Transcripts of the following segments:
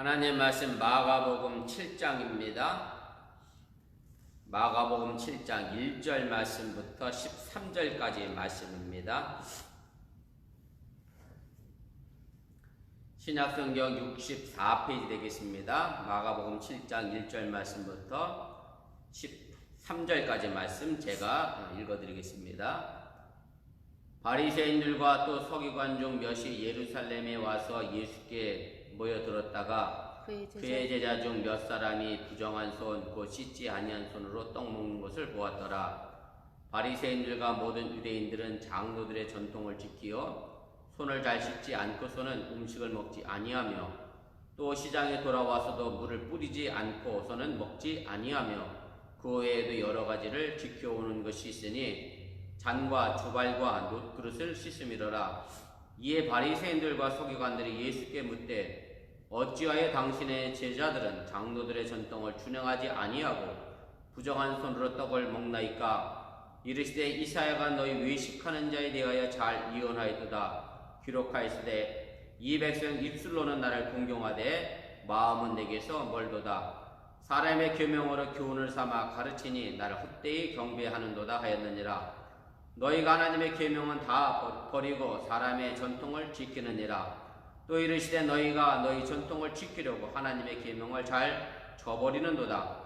하나님 말씀 마가복음 7장입니다. 마가복음 7장 1절 말씀부터 13절까지 말씀입니다. 신약성경 64페이지 되겠습니다. 마가복음 7장 1절 말씀부터 13절까지 말씀 제가 읽어드리겠습니다. 바리새인들과 또 서기관 중 몇이 예루살렘에 와서 예수께 모여들었다가 그의 제자 중 몇 사람이 부정한 손 곧 씻지 아니한 손으로 떡 먹는 것을 보았더라. 바리새인들과 모든 유대인들은 장로들의 전통을 지키어 손을 잘 씻지 않고서는 음식을 먹지 아니하며 또 시장에 돌아와서도 물을 뿌리지 않고서는 먹지 아니하며 그 외에도 여러 가지를 지켜오는 것이 있으니 잔과 주발과 놋그릇을 씻음이로라. 이에 바리새인들과 서기관들이 예수께 묻되 어찌하여 당신의 제자들은 장로들의 전통을 준행하지 아니하고 부정한 손으로 떡을 먹나이까? 이르시되 이사야가 너희 외식하는 자에 대하여 잘 예언하였도다. 기록하였으되 이 백성 입술로는 나를 공경하되 마음은 내게서 멀도다. 사람의 계명으로 교훈을 삼아 가르치니 나를 헛되이 경배하는도다 하였느니라. 너희가 하나님의 계명은 다 버리고 사람의 전통을 지키느니라. 또 이르시되 너희가 너희 전통을 지키려고 하나님의 계명을 잘 저버리는도다.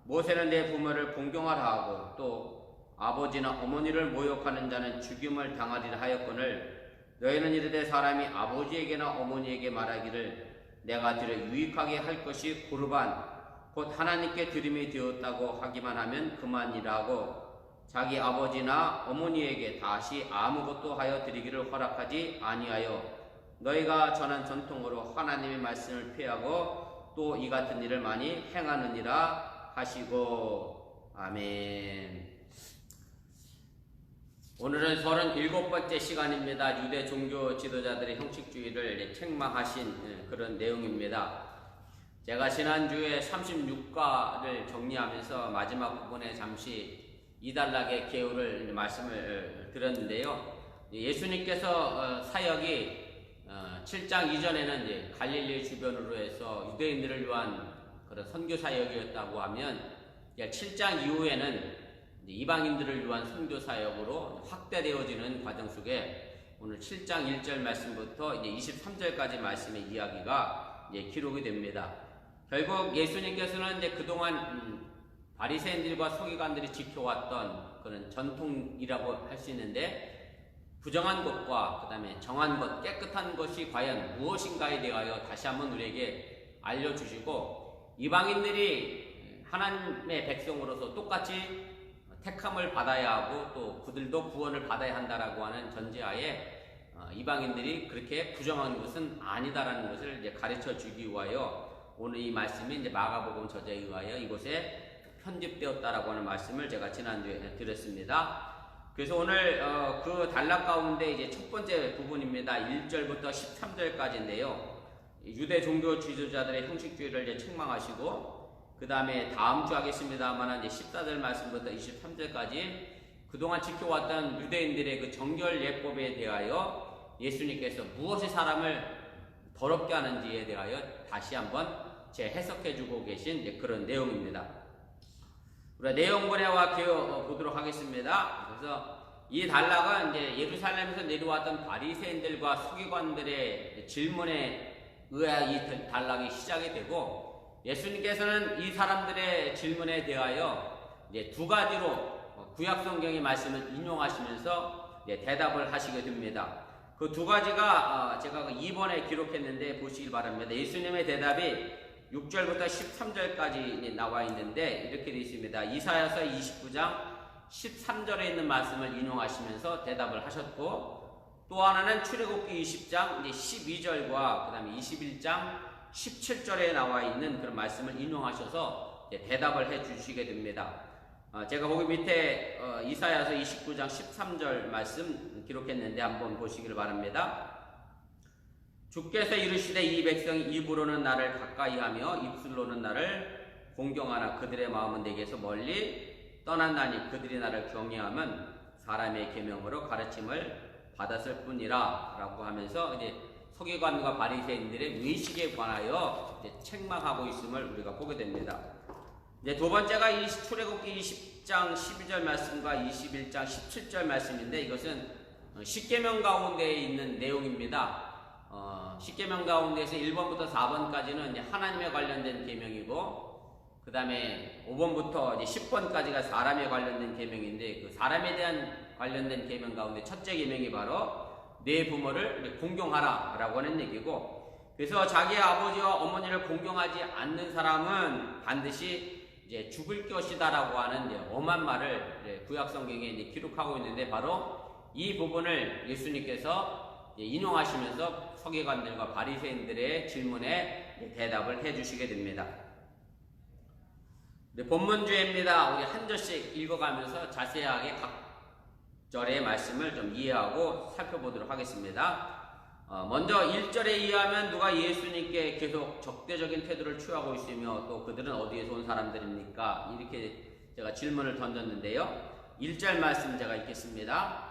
모세는 내 부모를 공경하라 하고 또 아버지나 어머니를 모욕하는 자는 죽임을 당하리라 하였거늘 너희는 이르되 사람이 아버지에게나 어머니에게 말하기를 내가 들어 유익하게 할 것이 고르반 곧 하나님께 드림이 되었다고 하기만 하면 그만이라고 자기 아버지나 어머니에게 다시 아무것도 하여 드리기를 허락하지 아니하여 너희가 전한 전통으로 하나님의 말씀을 폐하고 또 이 같은 일을 많이 행하느니라 하시고 아멘. 오늘은 37번째 시간입니다. 유대 종교 지도자들의 형식주의를 책망하신 그런 내용입니다. 제가 지난주에 36과를 정리하면서 마지막 부분에 잠시 이단락의 계율을 말씀을 드렸는데요. 예수님께서 사역이 7장 이전에는 이제 갈릴리 주변으로 해서 유대인들을 위한 그런 선교 사역이었다고 하면 7장 이후에는 이방인들을 위한 선교 사역으로 확대되어지는 과정 속에 오늘 7장 1절 말씀부터 이제 23절까지 말씀의 이야기가 이제 기록이 됩니다. 결국 예수님께서는 이제 그동안 바리새인들과 서기관들이 지켜왔던 그런 전통이라고 할 수 있는데 부정한 것과 그 다음에 정한 것, 깨끗한 것이 과연 무엇인가에 대하여 다시 한번 우리에게 알려주시고 이방인들이 하나님의 백성으로서 똑같이 택함을 받아야 하고 또 그들도 구원을 받아야 한다라고 하는 전제하에 이방인들이 그렇게 부정한 것은 아니다라는 것을 이제 가르쳐 주기 위하여 오늘 이 말씀이 이제 마가복음 저자에 의하여 이곳에 편집되었다라고 하는 말씀을 제가 지난주에 드렸습니다. 그래서 오늘 그 단락 가운데 이제 첫 번째 부분입니다. 1절부터 13절까지인데요. 유대 종교 지도자들의 형식주의를 이제 책망하시고 그 다음에 다음 주 하겠습니다만 이제 14절 말씀부터 23절까지 그동안 지켜왔던 유대인들의 그 정결 예법에 대하여 예수님께서 무엇이 사람을 더럽게 하는지에 대하여 다시 한번 재해석해주고 계신 이제 그런 내용입니다. 우리가 내용분해와 기어 보도록 하겠습니다. 그래서 이 단락은 이제 예루살렘에서 내려왔던 바리새인들과 서기관들의 질문에 의하여 이 단락이 시작이 되고 예수님께서는 이 사람들의 질문에 대하여 이제 두 가지로 구약 성경의 말씀을 인용하시면서 대답을 하시게 됩니다. 그 두 가지가 제가 2번에 기록했는데 보시길 바랍니다. 예수님의 대답이 6절부터 13절까지 나와 있는데 이렇게 되어 있습니다. 이사야서 29장 13절에 있는 말씀을 인용하시면서 대답을 하셨고 또 하나는 출애굽기 20장 12절과 그 다음에 21장 17절에 나와 있는 그런 말씀을 인용하셔서 대답을 해 주시게 됩니다. 제가 거기 밑에 이사야서 29장 13절 말씀 기록했는데 한번 보시길 바랍니다. 주께서 이르시되 이 백성이 입으로는 나를 가까이하며 입술로는 나를 공경하나 그들의 마음은 내게서 멀리 떠난다니 그들이 나를 경외하면 사람의 계명으로 가르침을 받았을 뿐이라 라고 하면서 이제 서기관과 바리새인들의 외식에 관하여 이제 책망하고 있음을 우리가 보게 됩니다. 이제 두 번째가 출애굽기 20장 12절 말씀과 21장 17절 말씀인데, 이것은 십계명 가운데에 있는 내용입니다. 십계명 가운데에서 1번부터 4번까지는 이제 하나님에 관련된 계명이고, 그 다음에 5번부터 이제 10번까지가 사람에 관련된 계명인데, 그 사람에 대한 관련된 계명 가운데 첫째 계명이 바로 내 부모를 공경하라 라고 하는 얘기고, 그래서 자기의 아버지와 어머니를 공경하지 않는 사람은 반드시 이제 죽을 것이다 라고 하는 이제 엄한 말을 구약 성경에 이제 기록하고 있는데, 바로 이 부분을 예수님께서 인용하시면서 서기관들과 바리새인들의 질문에 대답을 해주시게 됩니다. 본문주입니다. 우리 한 절씩 읽어가면서 자세하게 각 절의 말씀을 좀 이해하고 살펴보도록 하겠습니다. 먼저 1절에 의하면 누가 예수님께 계속 적대적인 태도를 취하고 있으며 또 그들은 어디에서 온 사람들입니까? 이렇게 제가 질문을 던졌는데요. 1절 말씀 제가 읽겠습니다.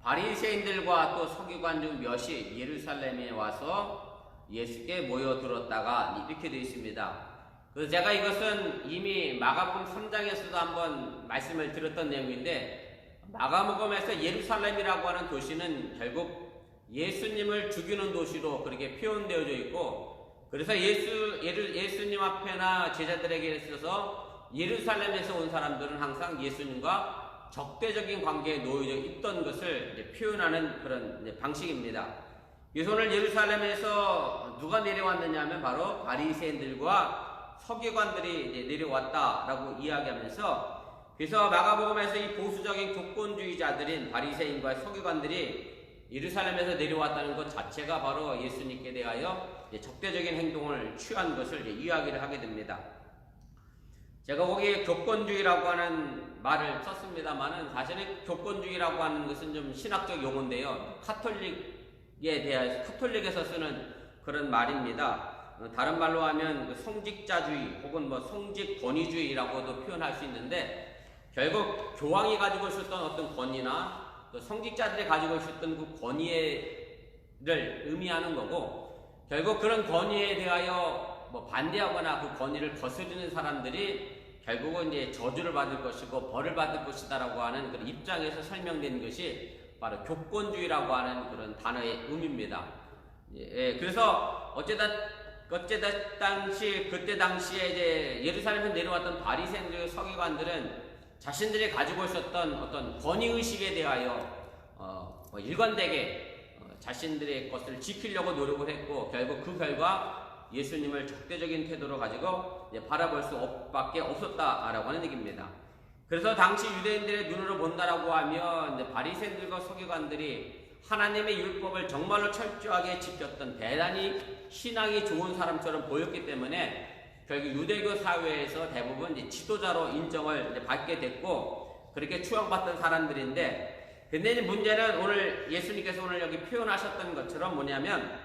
바리새인들과 또 서기관 중 몇이 예루살렘에 와서 예수께 모여들었다가 이렇게 되어 있습니다. 그래서 제가 이것은 이미 마가복음 3장에서도 한번 말씀을 드렸던 내용인데, 마가복음에서 예루살렘이라고 하는 도시는 결국 예수님을 죽이는 도시로 그렇게 표현되어져 있고, 그래서 예수님 앞에나 제자들에게 있어서 예루살렘에서 온 사람들은 항상 예수님과 적대적인 관계에 놓여져 있던 것을 이제 표현하는 그런 이제 방식입니다. 그래서 오늘 예루살렘에서 누가 내려왔느냐 하면 바로 바리새인들과 서기관들이 이제 내려왔다라고 이야기하면서, 그래서 마가복음에서 이 보수적인 교권주의자들인 바리새인과 서기관들이 예루살렘에서 내려왔다는 것 자체가 바로 예수님께 대하여 적대적인 행동을 취한 것을 이야기를 하게 됩니다. 제가 거기에 교권주의라고 하는 말을 썼습니다만은, 사실은 교권주의라고 하는 것은 좀 신학적 용어인데요. 카톨릭에서 쓰는 그런 말입니다. 다른 말로 하면 성직자주의 혹은 성직권위주의라고도 표현할 수 있는데, 결국 교황이 가지고 있었던 어떤 권위나 또 성직자들이 가지고 있었던 그 권위를 의미하는 거고, 결국 그런 권위에 대하여 반대하거나 그 권위를 거스르는 사람들이 결국은 이제 저주를 받을 것이고 벌을 받을 것이다라고 하는 그런 입장에서 설명된 것이 바로 교권주의라고 하는 그런 단어의 의미입니다. 그래서 그때 당시에 이제 예루살렘에서 내려왔던 바리새인들 서기관들은 자신들이 가지고 있었던 어떤 권위의식에 대하여 일관되게 자신들의 것을 지키려고 노력을 했고, 결국 그 결과 예수님을 적대적인 태도로 가지고 바라볼 수밖에 없었다라고 하는 얘기입니다. 그래서 당시 유대인들의 눈으로 본다라고 하면 바리새인들과 서기관들이 하나님의 율법을 정말로 철저하게 지켰던 대단히 신앙이 좋은 사람처럼 보였기 때문에 결국 유대교 사회에서 대부분 이제 지도자로 인정을 받게 됐고, 그렇게 추앙받던 사람들인데, 근데 문제는 오늘 예수님께서 오늘 여기 표현하셨던 것처럼 뭐냐면,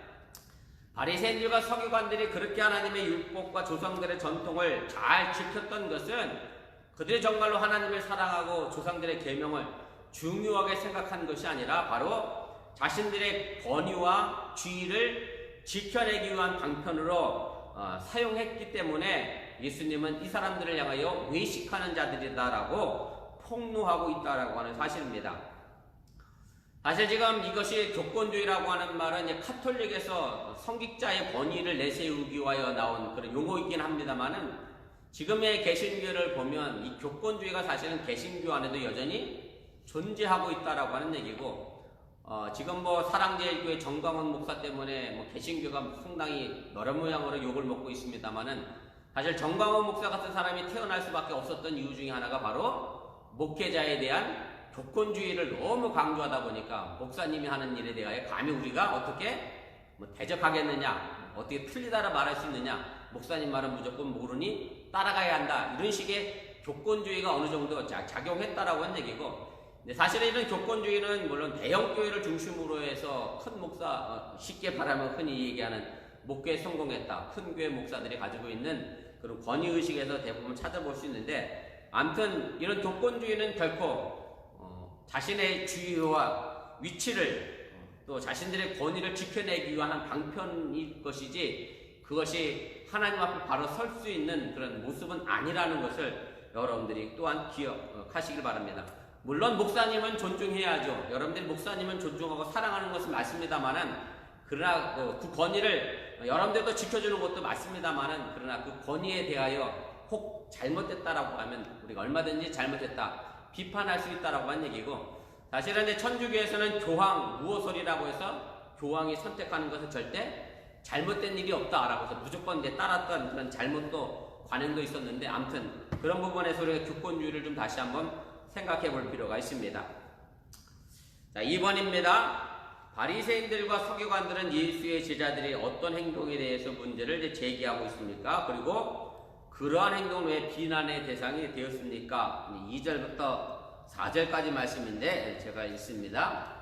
바리새인들과 서기관들이 그렇게 하나님의 율법과 조상들의 전통을 잘 지켰던 것은 그들이 정말로 하나님을 사랑하고 조상들의 계명을 중요하게 생각한 것이 아니라 바로 자신들의 권위와 지위를 지켜내기 위한 방편으로 사용했기 때문에 예수님은 이 사람들을 향하여 외식하는 자들이다라고 폭로하고 있다라고 하는 사실입니다. 사실 지금 이것이 교권주의라고 하는 말은 이제 카톨릭에서 성직자의 권위를 내세우기 위하여 나온 그런 용어이긴 합니다만은, 지금의 개신교를 보면 이 교권주의가 사실은 개신교 안에도 여전히 존재하고 있다라고 하는 얘기고, 지금 사랑제일교회 정광훈 목사 때문에 개신교가 상당히 여러 모양으로 욕을 먹고 있습니다만은, 사실 정광훈 목사 같은 사람이 태어날 수밖에 없었던 이유 중에 하나가 바로 목회자에 대한 교권주의를 너무 강조하다 보니까 목사님이 하는 일에 대하여 감히 우리가 어떻게 대적하겠느냐, 어떻게 틀리다라 말할 수 있느냐, 목사님 말은 무조건 모르니 따라가야 한다, 이런 식의 교권주의가 어느 정도 작용했다라고 하는 얘기고, 사실은 이런 교권주의는 물론 대형교회를 중심으로 해서 큰 목사, 쉽게 말하면 흔히 얘기하는 목회에 성공했다, 큰 교회 목사들이 가지고 있는 그런 권위의식에서 대부분 찾아볼 수 있는데, 아무튼 이런 교권주의는 결코 자신의 주의와 위치를 또 자신들의 권위를 지켜내기 위한 방편일 것이지 그것이 하나님 앞에 바로 설 수 있는 그런 모습은 아니라는 것을 여러분들이 또한 기억하시길 바랍니다. 물론 목사님은 존중해야죠. 여러분들이 목사님은 존중하고 사랑하는 것은 맞습니다만은 그러나 그 권위를 여러분들도 지켜주는 것도 맞습니다만은 그러나 그 권위에 대하여 혹 잘못됐다라고 하면 우리가 얼마든지 잘못했다 비판할 수 있다라고 한 얘기고, 사실은 이제 천주교에서는 교황 무호설이라고 해서 교황이 선택하는 것은 절대 잘못된 일이 없다라고 해서 무조건 이제 따랐던 그런 잘못도 관행도 있었는데, 아무튼 그런 부분에서 우리가 교권주의를 좀 다시 한번 생각해 볼 필요가 있습니다. 자, 2번입니다. 바리새인들과 서기관들은 예수의 제자들이 어떤 행동에 대해서 문제를 이제 제기하고 있습니까? 그리고 그러한 행동은 왜 비난의 대상이 되었습니까? 2절부터 4절까지 말씀인데 제가 읽습니다.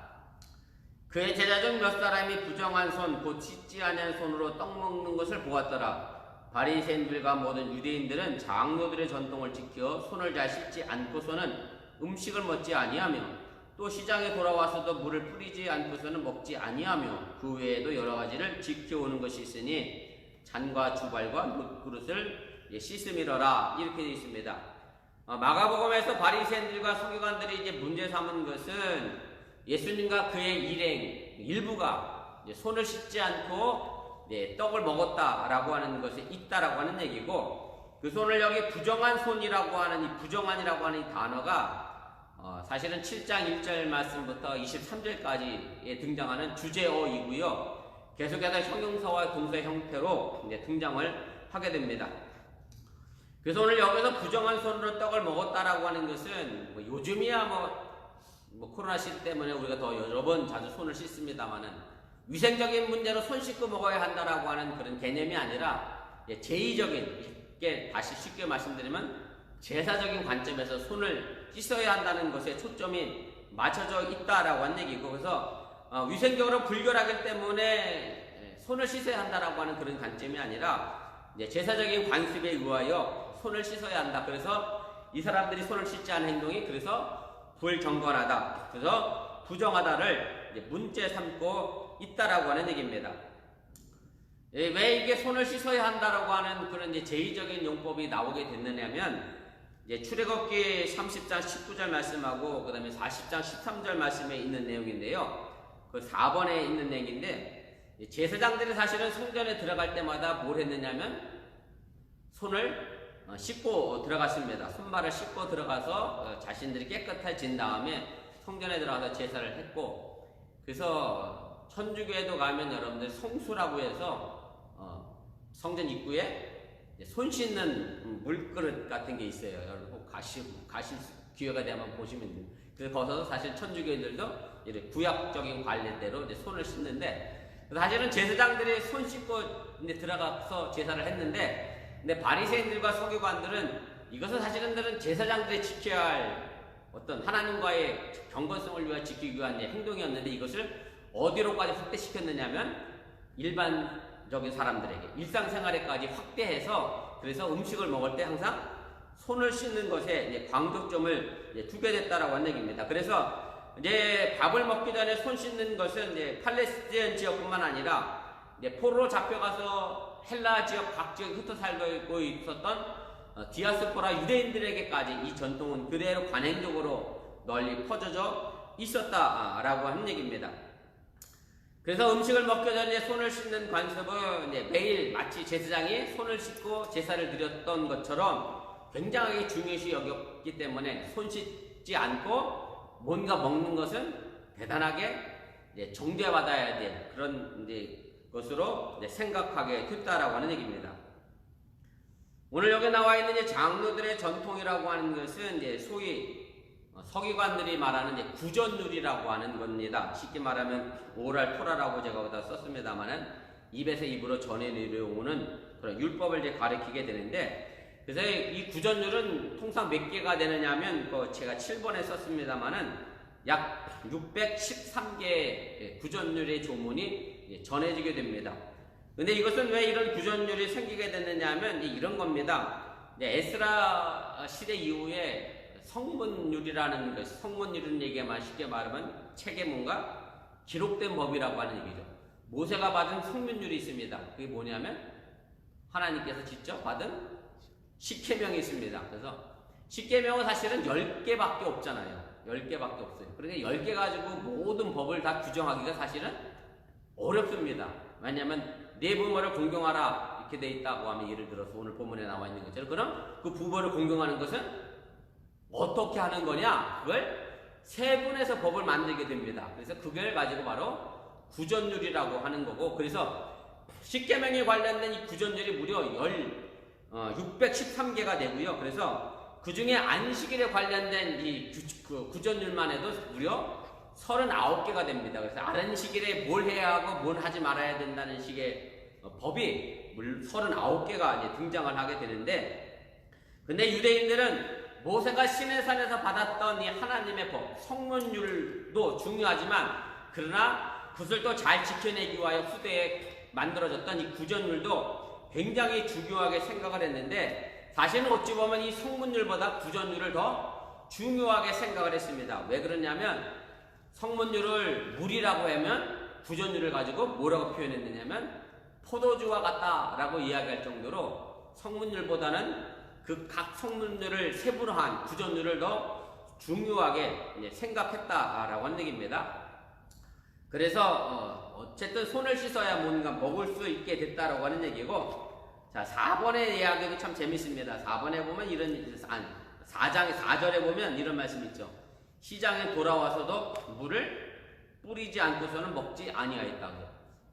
그의 제자 중 몇 사람이 부정한 손, 곧 씻지 아니한 손으로 떡 먹는 것을 보았더라. 바리새인들과 모든 유대인들은 장로들의 전통을 지켜 손을 잘 씻지 않고서는 음식을 먹지 아니하며 또 시장에 돌아와서도 물을 뿌리지 않고서는 먹지 아니하며 그 외에도 여러 가지를 지켜오는 것이 있으니 잔과 주발과 그릇을 씻음이러라, 이렇게 되어 있습니다. 마가복음에서 바리새인들과 서기관들이 이제 문제 삼은 것은 예수님과 그의 일행 일부가 손을 씻지 않고 떡을 먹었다라고 하는 것이 있다라고 하는 얘기고, 그 손을 여기 부정한 손이라고 하는 이 부정한이라고 하는 이 단어가 사실은 7장 1절 말씀부터 23절까지에 등장하는 주제어이고요. 계속해서 형용사와 동사 형태로 이제 등장을 하게 됩니다. 그래서 오늘 여기서 부정한 손으로 떡을 먹었다라고 하는 것은 요즘이야 코로나 시대 때문에 우리가 더 여러 번 자주 손을 씻습니다만은 위생적인 문제로 손 씻고 먹어야 한다라고 하는 그런 개념이 아니라 제의적인, 다시 쉽게 말씀드리면 제사적인 관점에서 손을 씻어야 한다는 것에 초점이 맞춰져 있다라고 하는 얘기고, 그래서 위생적으로 불결하기 때문에 손을 씻어야 한다라고 하는 그런 관점이 아니라 제사적인 관습에 의하여 손을 씻어야 한다. 그래서 이 사람들이 손을 씻지 않은 행동이 그래서 불경건하다, 그래서 부정하다를 문제 삼고 있다라고 하는 얘기입니다. 왜 이게 손을 씻어야 한다라고 하는 그런 제의적인 용법이 나오게 됐느냐면, 출애굽기 30장 19절 말씀하고 그 다음에 40장 13절 말씀에 있는 내용인데요. 그 4번에 있는 내용인데, 제사장들이 사실은 성전에 들어갈 때마다 뭘 했느냐면 손을 씻고 들어갔습니다. 손발을 씻고 들어가서 자신들이 깨끗해진 다음에 성전에 들어가서 제사를 했고, 그래서 천주교에도 가면 여러분들 성수라고 해서 성전 입구에 손 씻는 물그릇 같은 게 있어요. 여러분 가실 기회가 되면 보시면 돼요. 그래서 거기서 사실 천주교인들도 이렇게 구약적인 관례대로 이제 손을 씻는데, 사실은 제사장들이 손 씻고 이제 들어가서 제사를 했는데, 근데 바리새인들과 서기관들은 이것은 사실은 제사장들이 지켜야 할 어떤 하나님과의 경건성을 위해 지키기 위한 행동이었는데, 이것을 어디로까지 확대시켰느냐면 일반적인 사람들에게 일상생활에까지 확대해서, 그래서 음식을 먹을 때 항상 손을 씻는 것에 광조점을 두게 됐다라고 하는 얘기입니다. 그래서 이제 밥을 먹기 전에 손 씻는 것은 이제 팔레스타인 지역뿐만 아니라 포로로 잡혀가서 헬라 지역 각 지역에 흩어 살고 있었던 디아스포라 유대인들에게까지 이 전통은 그대로 관행적으로 널리 퍼져져 있었다라고 하는 얘기입니다. 그래서 음식을 먹기 전에 손을 씻는 관습은 매일 마치 제사장이 손을 씻고 제사를 드렸던 것처럼 굉장히 중요시 여겼기 때문에 손 씻지 않고 뭔가 먹는 것은 대단하게 정죄받아야 될 그런 것으로 생각하게 됐다라고 하는 얘기입니다. 오늘 여기 나와 있는 장로들의 전통이라고 하는 것은 소위 서기관들이 말하는 구전율이라고 하는 겁니다. 쉽게 말하면 오랄 토라라고 제가 여기다 썼습니다만은 입에서 입으로 전해 내려오는 그런 율법을 가리키게 되는데, 그래서 이 구전율은 통상 몇 개가 되느냐면 제가 7번에 썼습니다만은 약 613개의 구전율의 조문이 전해지게 됩니다. 근데 이것은 왜 이런 구전율이 생기게 됐느냐 하면 이런 겁니다. 에스라 시대 이후에 성문율이라는 것, 성문율은 얘기하면 쉽게 말하면 체계문과 기록된 법이라고 하는 얘기죠. 모세가 받은 성문율이 있습니다. 그게 뭐냐면 하나님께서 직접 받은 십계명이 있습니다. 그래서 십계명은 사실은 10개밖에 없잖아요. 10개밖에 없어요. 그러니까 10개 가지고 모든 법을 다 규정하기가 사실은 어렵습니다. 왜냐하면 네 부모를 공경하라 이렇게 돼 있다고 하면, 예를 들어서 오늘 본문에 나와 있는 것처럼, 그럼 그 부모를 공경하는 것은 어떻게 하는 거냐? 그걸 세분해서 법을 만들게 됩니다. 그래서 그걸 가지고 바로 구전율이라고 하는 거고, 그래서 십계명에 관련된 이 구전율이 무려 613개가 되고요. 그래서 그 중에 안식일에 관련된 이 구전율만 해도 무려 39개가 됩니다. 그래서 안식일에 뭘 해야 하고 뭘 하지 말아야 된다는 식의 법이 39개가 이제 등장을 하게 되는데, 근데 유대인들은 모세가 시내산에서 받았던 이 하나님의 법, 성문율도 중요하지만, 그러나 그것을 또 잘 지켜내기 위하여 후대에 만들어졌던 이 구전율도 굉장히 중요하게 생각을 했는데, 사실은 어찌 보면 이 성문율보다 구전율을 더 중요하게 생각을 했습니다. 왜 그러냐면, 성문율을 물이라고 하면 구전율을 가지고 뭐라고 표현했느냐면 포도주와 같다라고 이야기할 정도로 성문율보다는 그 각 성문율을 세분화한 구전율을 더 중요하게 생각했다라고 하는 얘기입니다. 그래서 어쨌든 손을 씻어야 뭔가 먹을 수 있게 됐다라고 하는 얘기고, 자, 4번의 이야기도 참 재밌습니다. 4번에 보면 4절에 보면 이런 말씀이 있죠. 시장에 돌아와서도 물을 뿌리지 않고서는 먹지 아니하였다고.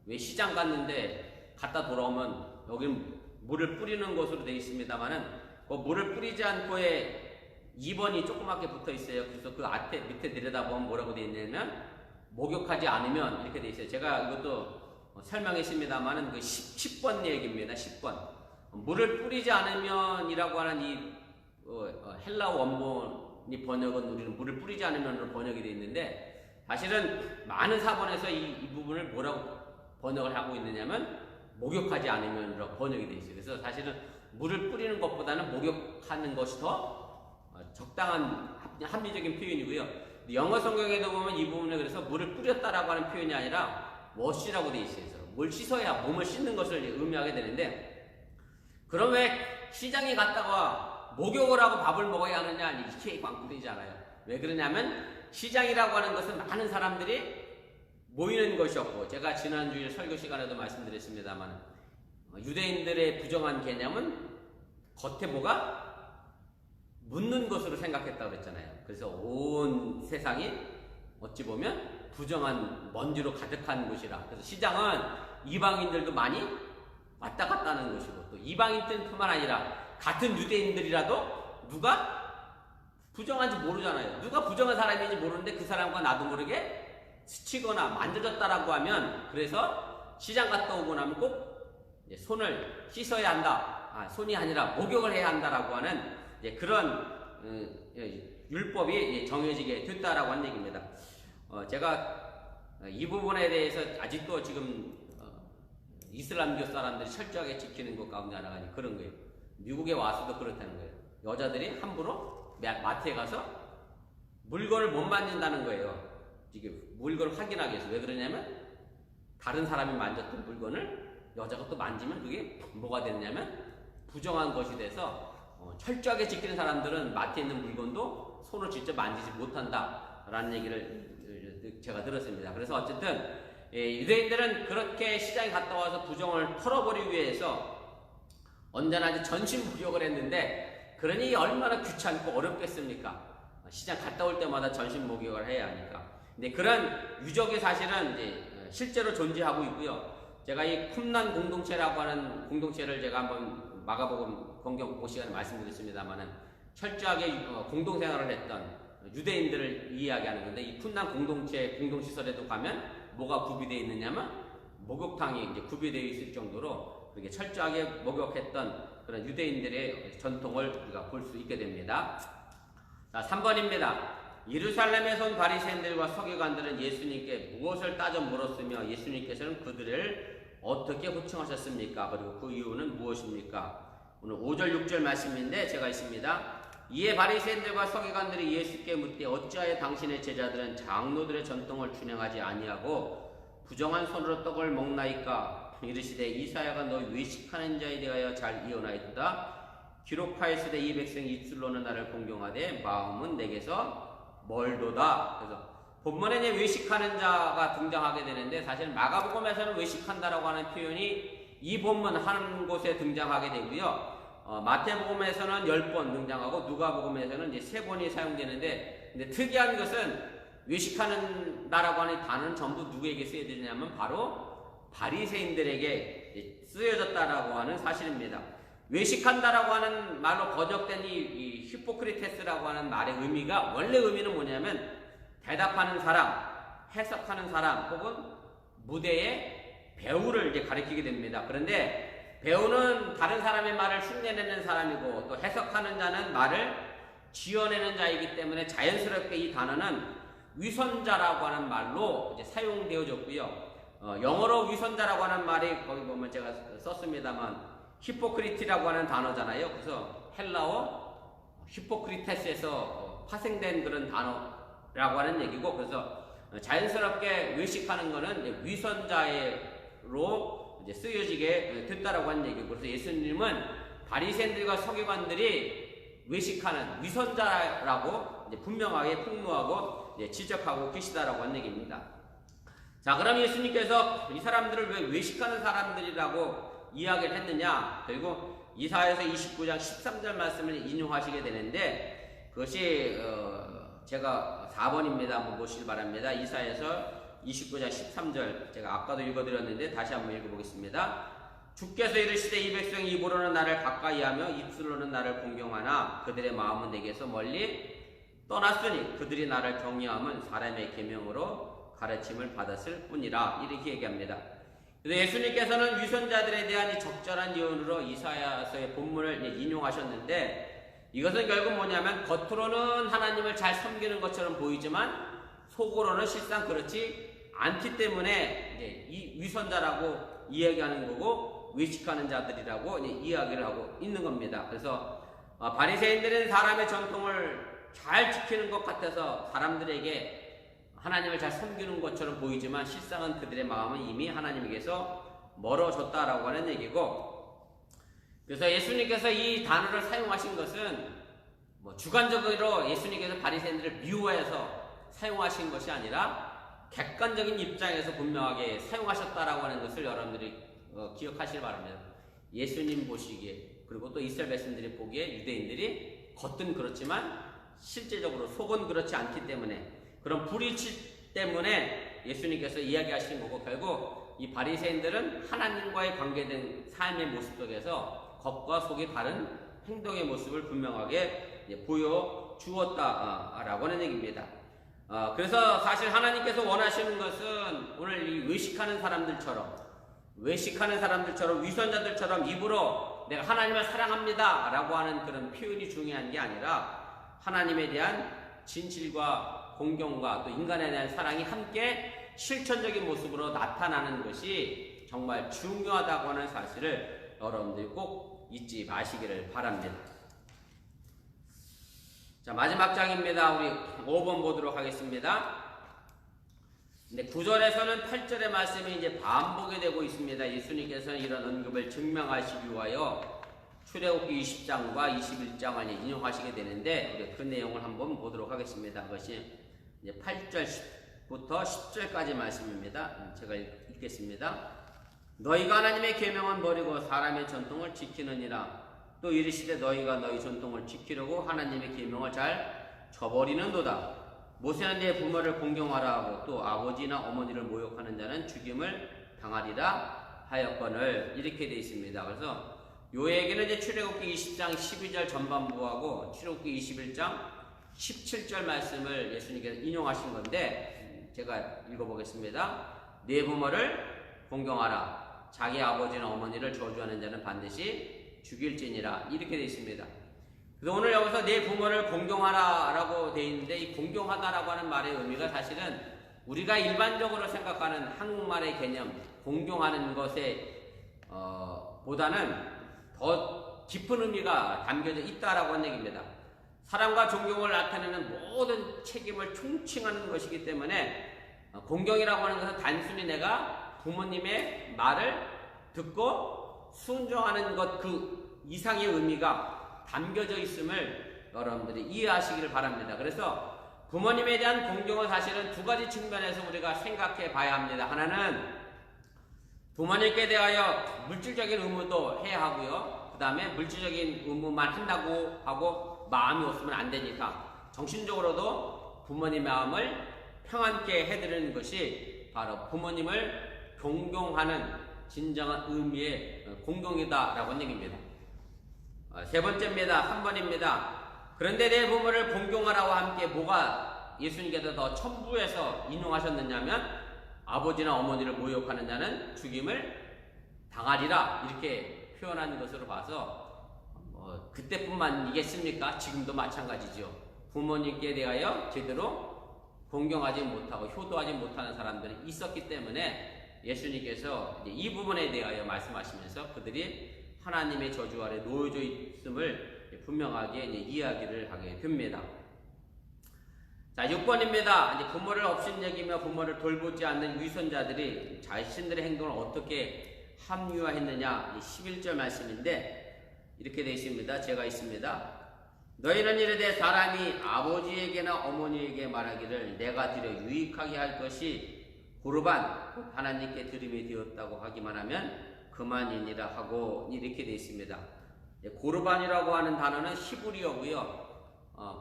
왜 시장 갔는데 갔다 돌아오면 여기는 물을 뿌리는 곳으로 되어 있습니다만은, 그 물을 뿌리지 않고의 2번이 조그맣게 붙어 있어요. 그래서 그 앞에 밑에 내려다보면 뭐라고 되어 있냐면 목욕하지 않으면 이렇게 되어 있어요. 제가 이것도 설명했습니다만은 그 10번 얘기입니다. 10번. 물을 뿌리지 않으면이라고 하는 이 헬라 원본이 번역은 우리는 물을 뿌리지 않으면으로 번역이 되어 있는데, 사실은 많은 사본에서 이 부분을 뭐라고 번역을 하고 있느냐면 목욕하지 않으면으로 번역이 되어 있어요. 그래서 사실은 물을 뿌리는 것보다는 목욕하는 것이 더 적당한 합리적인 표현이고요. 영어 성경에도 보면 이 부분을 그래서 물을 뿌렸다라고 하는 표현이 아니라 wash라고 되어 있어요. 그래서 뭘 씻어야 몸을 씻는 것을 의미하게 되는데, 그럼 왜 시장에 갔다가 목욕을 하고 밥을 먹어야 하느냐? 이렇게 광분이잖아요. 왜 그러냐면 시장이라고 하는 것은 많은 사람들이 모이는 것이었고, 제가 지난주에 설교 시간에도 말씀드렸습니다만, 유대인들의 부정한 개념은 겉에 뭐가 묻는 것으로 생각했다고 그랬잖아요. 그래서 온 세상이 어찌 보면 부정한 먼지로 가득한 곳이라. 그래서 시장은 이방인들도 많이 왔다 갔다 하는 곳이고, 또 이방인뿐만 아니라 같은 유대인들이라도 누가 부정한지 모르잖아요. 누가 부정한 사람인지 모르는데 그 사람과 나도 모르게 스치거나 만져졌다라고 하면, 그래서 시장 갔다 오고 나면 꼭 손을 씻어야 한다. 손이 아니라 목욕을 해야 한다라고 하는 그런 율법이 정해지게 됐다라고 하는 얘기입니다. 제가 이 부분에 대해서 아직도 지금 이슬람교 사람들이 철저하게 지키는 것 가운데 하나가 그런 거예요. 미국에 와서도 그렇다는 거예요. 여자들이 함부로 마트에 가서 물건을 못 만진다는 거예요. 이게 물건을 확인하기 위해서. 왜 그러냐면 다른 사람이 만졌던 물건을 여자가 또 만지면 그게 뭐가 됐냐면 부정한 것이 돼서 철저하게 지키는 사람들은 마트에 있는 물건도 손을 직접 만지지 못한다 라는 얘기를 제가 들었습니다. 그래서 어쨌든 유대인들은 그렇게 시장에 갔다 와서 부정을 털어버리기 위해서 언제나 이제 전신목욕을 했는데, 그러니 얼마나 귀찮고 어렵겠습니까? 시장 갔다 올 때마다 전신목욕을 해야 하니까. 근데 그런 유적이 사실은 이제 실제로 존재하고 있고요. 제가 이 쿰란 공동체라고 하는 공동체를 제가 한번 마가복음 성경 공부 시간에 말씀드렸습니다만은, 철저하게 공동생활을 했던 유대인들을 이야기하는 건데, 이 쿰란 공동체 공동시설에도 가면 뭐가 구비되어 있느냐면 목욕탕이 이제 구비되어 있을 정도로 그렇게 철저하게 목욕했던 그런 유대인들의 전통을 우리가 볼 수 있게 됩니다. 자, 3번입니다. 예루살렘에서 온 바리새인들과 서기관들은 예수님께 무엇을 따져 물었으며 예수님께서는 그들을 어떻게 호칭하셨습니까? 그리고 그 이유는 무엇입니까? 오늘 5절 6절 말씀인데 제가 있습니다. 이에 바리새인들과 서기관들이 예수께 묻되 어찌하여 당신의 제자들은 장로들의 전통을 준행하지 아니하고 부정한 손으로 떡을 먹나이까? 이르시되 이사야가 너희 외식하는 자에 대하여 잘 이어나이도다. 기록하였으되 이 백성 입술로는 나를 공경하되 마음은 내게서 멀도다. 그래서 본문에 이제 외식하는 자가 등장하게 되는데, 사실 마가복음에서는 외식한다라고 하는 표현이 이 본문 한 곳에 등장하게 되고요. 마태복음에서는 10번 등장하고 누가복음에서는 이제 3번이 사용되는데, 근데 특이한 것은 외식하는다라고 하는 단어는 전부 누구에게 쓰여지냐면 바로 바리새인들에게 쓰여졌다라고 하는 사실입니다. 외식한다라고 하는 말로 번역된 이 히포크리테스라고 하는 말의 의미가, 원래 의미는 뭐냐면 대답하는 사람, 해석하는 사람, 혹은 무대의 배우를 이제 가리키게 됩니다. 그런데 배우는 다른 사람의 말을 흉내내는 사람이고, 또 해석하는 자는 말을 지어내는 자이기 때문에 자연스럽게 이 단어는 위선자라고 하는 말로 이제 사용되어졌고요. 영어로 위선자라고 하는 말이 거기 보면 제가 썼습니다만 히포크리티라고 하는 단어잖아요. 그래서 헬라어 히포크리테스에서 파생된 그런 단어라고 하는 얘기고, 그래서 자연스럽게 외식하는 거는 위선자로 이제 쓰여지게 됐다라고 하는 얘기고, 그래서 예수님은 바리새인들과 서기관들이 외식하는 위선자라고 이제 분명하게 폭로하고 이제 지적하고 계시다라고 하는 얘기입니다. 자, 그럼 예수님께서 이 사람들을 왜 외식하는 사람들이라고 이야기를 했느냐? 그리고 이사야서 29장 13절 말씀을 인용하시게 되는데, 그것이 제가 4번입니다. 한번 보시기 바랍니다. 이사야서 29장 13절, 제가 아까도 읽어드렸는데 다시 한번 읽어보겠습니다. 주께서 이르시되 이 백성이 입으로는 나를 가까이하며 입술로는 나를 공경하나 그들의 마음은 내게서 멀리 떠났으니 그들이 나를 경외함은 사람의 계명으로 가르침을 받았을 뿐이라. 이렇게 얘기합니다. 그래서 예수님께서는 위선자들에 대한 이 적절한 예언으로 이사야서의 본문을 인용하셨는데, 이것은 결국 뭐냐면 겉으로는 하나님을 잘 섬기는 것처럼 보이지만 속으로는 실상 그렇지 않기 때문에 이제 이 위선자라고 이야기하는 거고, 외식하는 자들이라고 이야기를 하고 있는 겁니다. 그래서 바리새인들은 사람의 전통을 잘 지키는 것 같아서 사람들에게 하나님을 잘 섬기는 것처럼 보이지만 실상은 그들의 마음은 이미 하나님에게서 멀어졌다라고 하는 얘기고, 그래서 예수님께서 이 단어를 사용하신 것은 주관적으로 예수님께서 바리새인들을 미워해서 사용하신 것이 아니라 객관적인 입장에서 분명하게 사용하셨다라고 하는 것을 여러분들이 기억하시길 바랍니다. 예수님 보시기에, 그리고 또 이스라엘 백성들이 보기에 유대인들이 겉은 그렇지만 실제적으로 속은 그렇지 않기 때문에, 그런 불일치 때문에 예수님께서 이야기하신 거고, 결국 이 바리새인들은 하나님과의 관계된 삶의 모습 속에서 겉과 속이 다른 행동의 모습을 분명하게 보여주었다라고 하는 얘기입니다. 그래서 사실 하나님께서 원하시는 것은 오늘 이 외식하는 사람들처럼 위선자들처럼 입으로 내가 하나님을 사랑합니다 라고 하는 그런 표현이 중요한 게 아니라, 하나님에 대한 진실과 공경과 또 인간에 대한 사랑이 함께 실천적인 모습으로 나타나는 것이 정말 중요하다고 하는 사실을 여러분들이 꼭 잊지 마시기를 바랍니다. 자, 마지막 장입니다. 우리 5번 보도록 하겠습니다. 근데 9절에서는 8절의 말씀이 이제 반복이 되고 있습니다. 예수님께서는 이런 언급을 증명하시기 위하여 출애굽기 20장과 21장을 인용하시게 되는데, 우리 그 내용을 한번 보도록 하겠습니다. 그것이 이제 8절부터 10절까지 말씀입니다. 제가 읽겠습니다. 너희가 하나님의 계명은 버리고 사람의 전통을 지키느니라. 또 이르시되 너희가 너희 전통을 지키려고 하나님의 계명을 잘 저버리는도다. 모세는 내 부모를 공경하라 하고 또 아버지나 어머니를 모욕하는 자는 죽임을 당하리라 하였거늘. 이렇게 되어 있습니다. 그래서 요 얘기는 이제 출애굽기 20장 12절 전반부하고 출애굽기 21장 17절 말씀을 예수님께서 인용하신 건데, 제가 읽어보겠습니다. 네 부모를 공경하라. 자기 아버지나 어머니를 저주하는 자는 반드시 죽일지니라. 이렇게 되어 있습니다. 그래서 오늘 여기서 네 부모를 공경하라 라고 되어 있는데, 이 공경하다라고 하는 말의 의미가 사실은 우리가 일반적으로 생각하는 한국말의 개념, 공경하는 것에 보다는 더 깊은 의미가 담겨져 있다라고 하는 얘기입니다. 사랑과 존경을 나타내는 모든 책임을 총칭하는 것이기 때문에 공경이라고 하는 것은 단순히 내가 부모님의 말을 듣고 순종하는 것 그 이상의 의미가 담겨져 있음을 여러분들이 이해하시기를 바랍니다. 그래서 부모님에 대한 공경은 사실은 두 가지 측면에서 우리가 생각해 봐야 합니다. 하나는 부모님께 대하여 물질적인 의무도 해야 하고요. 그 다음에 물질적인 의무만 한다고 하고 마음이 없으면 안 되니까 정신적으로도 부모님 마음을 평안케 해드리는 것이 바로 부모님을 존경하는 진정한 의미의 공경이다라고 하는 얘기입니다. 세 번째입니다. 3번입니다. 그런데 내 부모를 공경하라고 함께 뭐가 예수님께서 더 첨부해서 인용하셨느냐면 아버지나 어머니를 모욕하는 자는 죽임을 당하리라 이렇게 표현한 것으로 봐서 그때뿐만이겠습니까? 지금도 마찬가지죠. 부모님께 대하여 제대로 공경하지 못하고 효도하지 못하는 사람들이 있었기 때문에 예수님께서 이제 이 부분에 대하여 말씀하시면서 그들이 하나님의 저주 아래 놓여져 있음을 분명하게 이야기를 하게 됩니다. 자, 6번입니다. 이제 부모를 업신여기며 부모를 돌보지 않는 위선자들이 자신들의 행동을 어떻게 합리화했느냐 11절 말씀인데 이렇게 되어 있습니다. 제가 있습니다. 너희는 이르되 사람이 아버지에게나 어머니에게 말하기를 내가 드려 유익하게 할 것이 고르반 하나님께 드림이 되었다고 하기만 하면 그만이니라 하고 이렇게 되어 있습니다. 고르반이라고 하는 단어는 히브리어고요.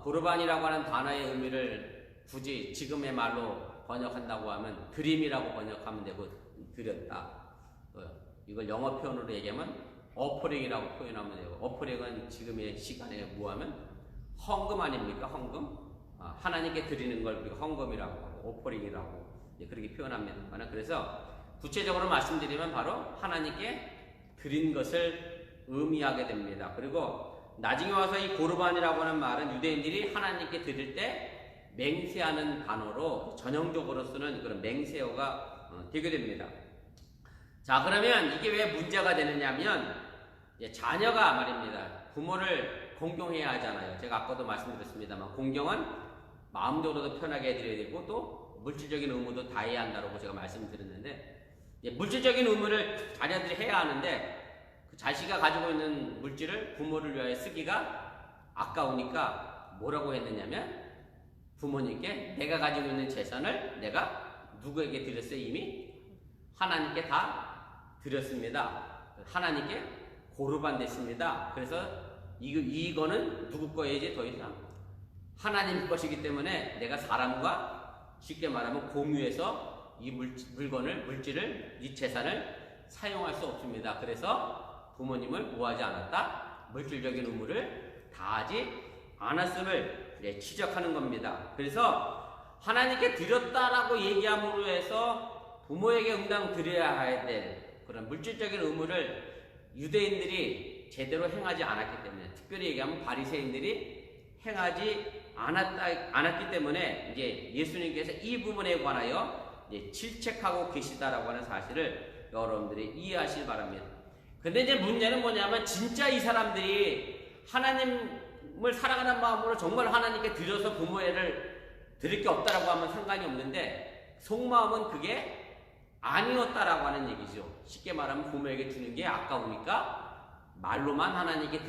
고르반이라고 하는 단어의 의미를 굳이 지금의 말로 번역한다고 하면 드림이라고 번역하면 되고 드렸다. 이걸 영어 표현으로 얘기하면 어퍼링이라고 표현하면 되고 어퍼링은 지금의 시간에 뭐하면 헌금 아닙니까? 헌금? 하나님께 드리는 걸 우리가 헌금이라고 하고 어퍼링이라고 그렇게 표현합니다. 그래서 구체적으로 말씀드리면 바로 하나님께 드린 것을 의미하게 됩니다. 그리고 나중에 와서 이 고르반이라고 하는 말은 유대인들이 하나님께 드릴 때 맹세하는 단어로 전형적으로 쓰는 그런 맹세어가 되게 됩니다. 자, 그러면 이게 왜 문제가 되느냐면 자녀가 말입니다. 부모를 공경해야 하잖아요. 제가 아까도 말씀드렸습니다만 공경은 마음적으로도 편하게 해드려야 되고 또 물질적인 의무도 다해야 한다고 제가 말씀드렸는데 물질적인 의무를 자녀들이 해야 하는데 그 자식이 가지고 있는 물질을 부모를 위하여 쓰기가 아까우니까 뭐라고 했느냐면 부모님께 내가 가지고 있는 재산을 내가 누구에게 드렸어요? 이미 하나님께 다 드렸습니다. 하나님께 고르반 됐습니다. 그래서 이거는 누구 거예요? 더 이상 하나님 것이기 때문에 내가 사람과 쉽게 말하면 공유해서 이 물질을, 이 재산을 사용할 수 없습니다. 그래서 부모님을 뭐하지 않았다? 물질적인 의무를 다하지 않았음을 지적하는 겁니다. 그래서 하나님께 드렸다라고 얘기함으로 해서 부모에게 응당 드려야 될 그런 물질적인 의무를 유대인들이 제대로 행하지 않았기 때문에, 특별히 얘기하면 바리새인들이 행하지 않았기 때문에 이제 예수님께서 이 부분에 관하여 질책하고 계시다라고 하는 사실을 여러분들이 이해하시기 바랍니다. 근데 이제 문제는 뭐냐면 진짜 이 사람들이 하나님을 사랑하는 마음으로 정말 하나님께 드려서 부모를 드릴 게 없다라고 하면 상관이 없는데 속마음은 그게 아니었다라고 하는 얘기죠. 쉽게 말하면 부모에게 주는 게 아까우니까 말로만 하나님께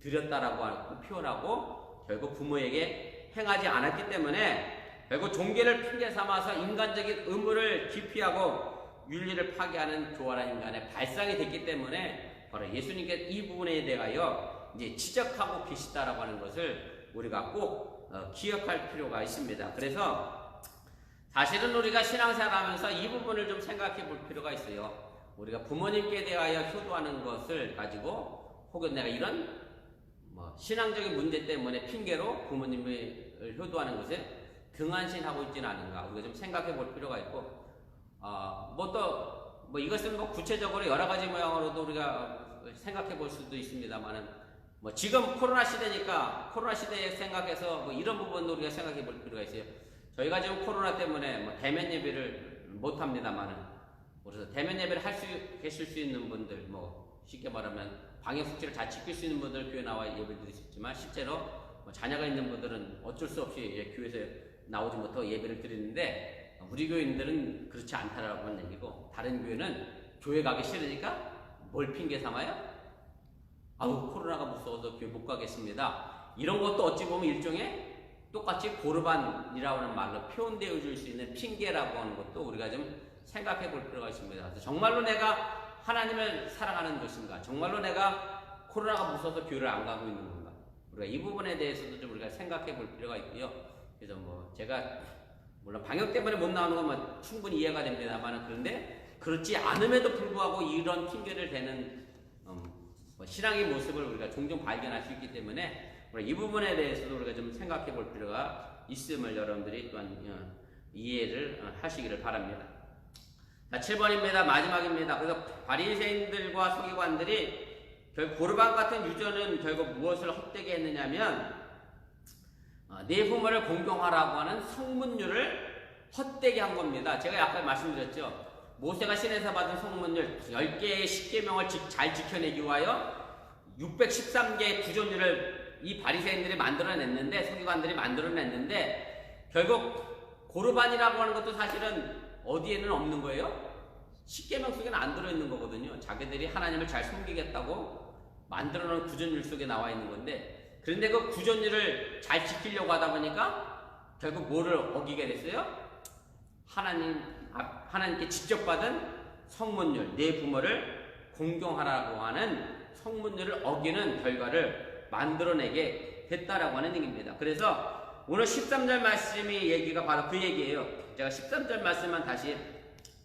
드렸다라고 하고 표현하고 결국 부모에게 행하지 않았기 때문에 결국 종교를 핑계 삼아서 인간적인 의무를 기피하고 윤리를 파괴하는 교활한 인간의 발상이 됐기 때문에 바로 예수님께서 이 부분에 대하여 이제 지적하고 계시다라고 하는 것을 우리가 꼭 기억할 필요가 있습니다. 그래서 사실은 우리가 신앙생활하면서 이 부분을 좀 생각해 볼 필요가 있어요. 우리가 부모님께 대하여 효도하는 것을 가지고 혹은 내가 이런 신앙적인 문제 때문에 핑계로 부모님을 효도하는 것을 등한시하고 있지는 않은가 우리가 좀 생각해 볼 필요가 있고 이것은 구체적으로 여러 가지 모양으로도 우리가 생각해 볼 수도 있습니다만은 지금 코로나 시대니까 코로나 시대에 생각해서 이런 부분도 우리가 생각해 볼 필요가 있어요. 저희가 지금 코로나 때문에 대면 예배를 못 합니다만은 그래서 대면 예배를 계실 수 있는 분들 쉽게 말하면 방역 수칙을 잘 지킬 수 있는 분들 교회 나와 예배를 드릴 수 있지만 실제로 뭐 자녀가 있는 분들은 어쩔 수 없이 교회에서 나오지 못하고 예배를 드리는데 우리 교인들은 그렇지 않다라고 하는 얘기고, 다른 교회는 교회 가기 싫으니까 뭘 핑계 삼아요? 아우 코로나가 무서워서 교회 못 가겠습니다. 이런 것도 어찌 보면 일종의 똑같이 고르반이라고 하는 말로 표현되어 줄 수 있는 핑계라고 하는 것도 우리가 좀 생각해 볼 필요가 있습니다. 그래서 정말로 내가 하나님을 사랑하는 것인가? 정말로 내가 코로나가 무서워서 교회를 안 가고 있는 건가? 우리가 이 부분에 대해서도 좀 우리가 생각해 볼 필요가 있고요. 그래서 뭐 제가 물론 방역 때문에 못 나오는 건 뭐 충분히 이해가 됩니다만, 그런데 그렇지 않음에도 불구하고 이런 핑계를 대는 뭐 신앙의 모습을 우리가 종종 발견할 수 있기 때문에 이 부분에 대해서도 우리가 좀 생각해 볼 필요가 있음을 여러분들이 또한 이해를 하시기를 바랍니다. 자, 7번입니다. 마지막입니다. 그래서 바리새인들과 서기관들이 결국 고르반 같은 유전은 결국 무엇을 헛되게 했느냐면 네 부모를 공경하라고 하는 성문율을 헛되게 한 겁니다. 제가 아까 말씀드렸죠. 모세가 신에서 받은 성문율 10개의 십계명을 잘 지켜내기 위하여 613개의 구전율을 이 바리새인들이 만들어냈는데, 서기관들이 만들어냈는데, 결국 고르반이라고 하는 것도 사실은 어디에는 없는 거예요? 십계명 속에는 안 들어있는 거거든요. 자기들이 하나님을 잘 섬기겠다고 만들어놓은 구전율 속에 나와 있는 건데, 그런데 그 구전율을 잘 지키려고 하다 보니까 결국 뭐를 어기게 됐어요? 하나님께 직접 받은 성문율, 내 부모를 공경하라고 하는 성문율을 어기는 결과를 만들어내게 됐다라고 하는 얘기입니다. 그래서 오늘 13절 말씀이 얘기가 바로 그 얘기예요. 제가 13절 말씀만 다시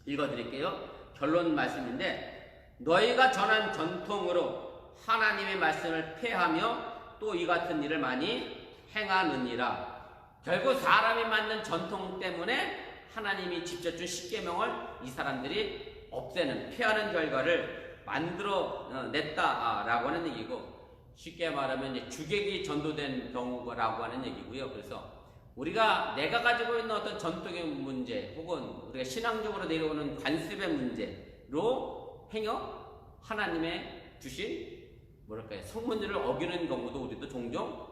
읽어드릴게요. 결론 말씀인데, 너희가 전한 전통으로 하나님의 말씀을 폐하며 또 이 같은 일을 많이 행하느니라. 결국 사람이 만든 전통 때문에 하나님이 직접 준 십계명을 이 사람들이 없애는, 폐하는 결과를 만들어냈다라고 하는 얘기고, 쉽게 말하면 이제 주객이 전도된 경우라고 하는 얘기고요. 그래서 우리가 내가 가지고 있는 어떤 전통의 문제 혹은 우리가 신앙적으로 내려오는 관습의 문제로 행여 하나님의 주신 뭐랄까요, 성문율을 어기는 경우도 우리도 종종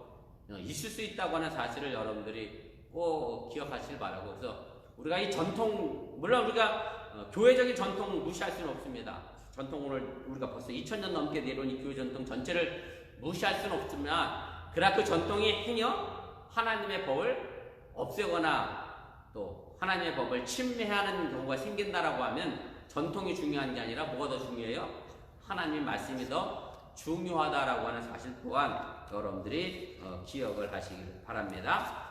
있을 수 있다고 하는 사실을 여러분들이 꼭 기억하시길 바라고, 그래서 우리가 이 전통, 물론 우리가 교회적인 전통 무시할 수는 없습니다. 전통을 우리가 벌써 2000년 넘게 내려온 이 교회 전통 전체를 무시할 수는 없지만, 그러나 그 전통이 행여 하나님의 법을 없애거나 또 하나님의 법을 침해하는 경우가 생긴다라고 하면 전통이 중요한 게 아니라 뭐가 더 중요해요? 하나님의 말씀이 더 중요하다라고 하는 사실 또한 여러분들이 기억을 하시길 바랍니다.